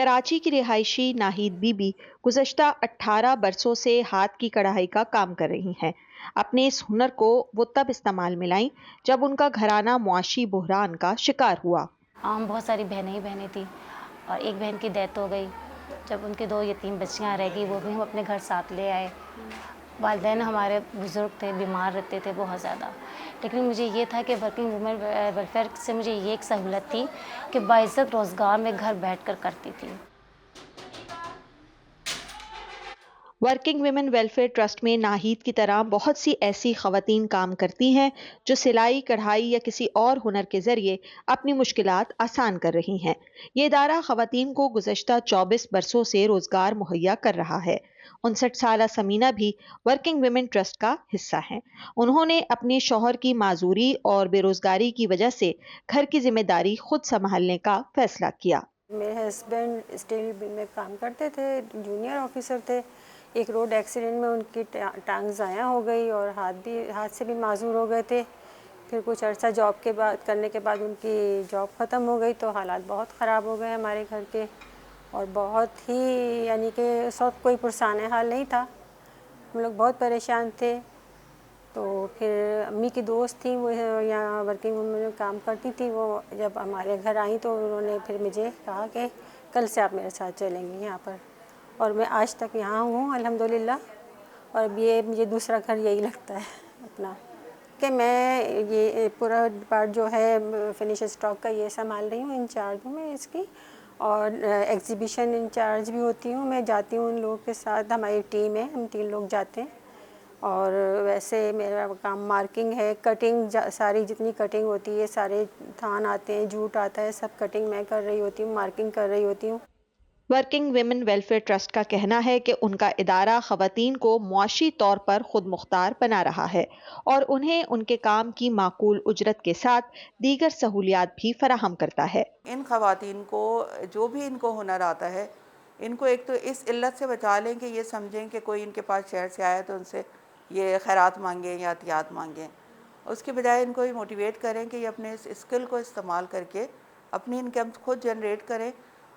कराची की रिहायशी नाहिद बीबी गुज़श्ता 18 बरसों से हाथ की कढ़ाई का काम कर रही हैं। अपने इस हुनर को वो तब इस्तेमाल में लाई जब उनका घराना मुआशी बहरान का शिकार हुआ। बहुत सारी बहनें ही बहनें थी और एक बहन की डेथ हो गई। जब उनकी 2 यतीम बच्चियाँ रह गई, वो भी हम अपने घर साथ ले आए। वालिदैन हमारे बुज़ुर्ग थे, बीमार रहते थे बहुत ज़्यादा। लेकिन मुझे ये था कि वर्किंग वुमेन वेलफेयर से मुझे ये एक सहूलत थी कि बाइज़्ज़त रोज़गार मैं घर बैठकर करती थी। वर्किंग विमेन वेलफेयर ट्रस्ट में नाहिद की तरह बहुत सी ऐसी खवातीन काम करती हैं जो सिलाई, कढ़ाई या किसी और हुनर के जरिए अपनी मुश्किलात आसान कर रही हैं। ये इदारा खवातीन को गुज़श्ता 24 बरसों से रोजगार मुहैया कर रहा है। 59 साल समीना भी वर्किंग विमेन ट्रस्ट का हिस्सा हैं। उन्होंने अपने शौहर की माजूरी और बेरोजगारी की वजह से घर की जिम्मेदारी खुद संभालने का फैसला किया। मेरे हस्बैंड स्टील मिल में काम करते थे, जूनियर ऑफिसर थे। एक रोड एक्सीडेंट में उनकी टांग ज़ाया हो गई और हाथ से भी माजूर हो गए थे। फिर कुछ अर्सा जॉब के बाद करने के बाद उनकी जॉब ख़त्म हो गई, तो हालात बहुत ख़राब हो गए हमारे घर के। और बहुत ही यानी कि उस वक्त कोई पुरसान हाल नहीं था, हम लोग बहुत परेशान थे। तो फिर अम्मी की दोस्त थी, वो यहाँ वर्किंग वूमेन में काम करती थी। वो जब हमारे घर आई तो उन्होंने फिर मुझे कहा कि कल से आप मेरे साथ चलेंगी यहाँ पर। और मैं आज तक यहाँ हूँ अल्हम्दुलिल्लाह। और अब ये मुझे दूसरा घर यही लगता है अपना, कि मैं ये पूरा पार्ट जो है फिनिश स्टॉक का ये संभाल रही हूँ, इंचार्ज हूँ मैं इसकी। और एग्जीबिशन इंचार्ज भी होती हूँ। मैं जाती हूँ उन लोगों के साथ, हमारी टीम है, हम 3 लोग जाते हैं। और वैसे मेरा काम मार्किंग है, कटिंग, सारी जितनी कटिंग होती है, सारे थान आते हैं, जूट आता है, सब कटिंग मैं कर रही होती हूँ, मार्किंग कर रही होती हूँ। वर्किंग विमेन वेलफेयर ट्रस्ट का कहना है कि उनका इदारा खवातीन को मुआशी तौर पर खुद मुख्तार बना रहा है और उन्हें उनके काम की माकूल उजरत के साथ दीगर सहूलियात भी फराहम करता है। इन खवातीन को जो भी इनको हुनर आता है, इनको एक तो इस इल्लत से बचा लें कि ये समझें कि कोई इनके पास शहर से आया तो उनसे ये खैरात मांगें या अतियात मांगें। उसके बजाय इनको ये मोटिवेट करें कि ये अपने इस स्किल को इस्तेमाल करके अपनी इनकम खुद जनरेट करें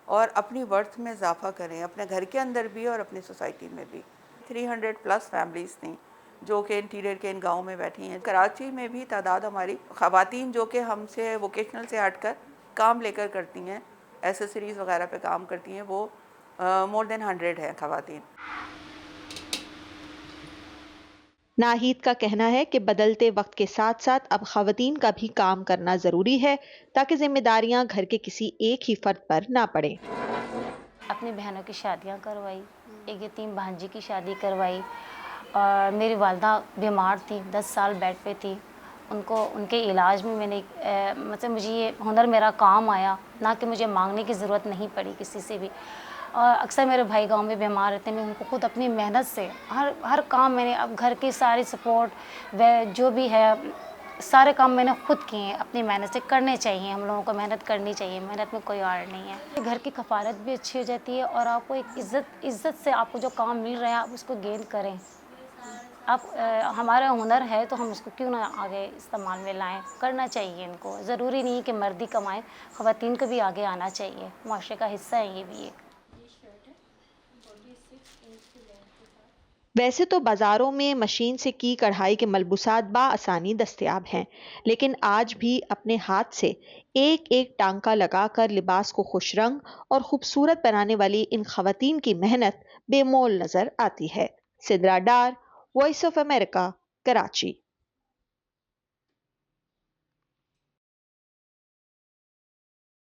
और अपनी वर्थ में इजाफा करें, अपने घर के अंदर भी और अपनी सोसाइटी में भी। 300+ फैमिलीज़ थी जो कि इंटीरियर के इन गाँव में बैठी हैं। कराची में भी तादाद हमारी ख़वातीन जो कि हमसे वोकेशनल से हटकर काम लेकर करती हैं, एसेसरीज़ वगैरह पे काम करती हैं, वो मोर देन 100 हैं ख़वातीन। नाहिद का कहना है कि बदलते वक्त के साथ साथ अब खवातीन का भी काम करना जरूरी है ताकि जिम्मेदारियां घर के किसी एक ही फर्द पर ना पड़े। अपनी बहनों की शादियाँ करवाई, एक यतीम भांजी की शादी करवाई। और मेरी वालदा बीमार थी, 10 साल बेड पे थी। उनको उनके इलाज में मैंने मतलब मुझे ये हुनर मेरा काम आया, ना कि मुझे मांगने की ज़रूरत नहीं पड़ी किसी से भी। और अक्सर मेरे भाई गांव में बीमार रहते हैं, मैं उनको खुद अपनी मेहनत से हर काम मैंने, अब घर की सारी सपोर्ट व जो भी है सारे काम मैंने खुद किए हैं, अपनी मेहनत से। करने चाहिए, हम लोगों को मेहनत करनी चाहिए, मेहनत में कोई आड़ नहीं है। घर की कफालत भी अच्छी हो जाती है और आपको एक इज़्ज़त से आपको जो काम मिल रहा है आप उसको गेन करें। अब हमारा हुनर है तो हम उसको क्यों ना आगे इस्तेमाल में लाएं। करना चाहिए इनको, ज़रूरी नहीं कि मर्द ही कमाएं, ख़वातीन को भी आगे आना चाहिए, माशरे का हिस्सा है ये भी एक। वैसे तो बाजारों में मशीन से की कढ़ाई के मलबूसात बाआसानी दस्तयाब हैं, लेकिन आज भी अपने हाथ से एक एक टांका लगाकर लिबास को खुश रंग और खूबसूरत बनाने वाली इन खवातीन की मेहनत बेमोल नजर आती है। सिद्रा डार, वॉइस ऑफ अमेरिका, कराची।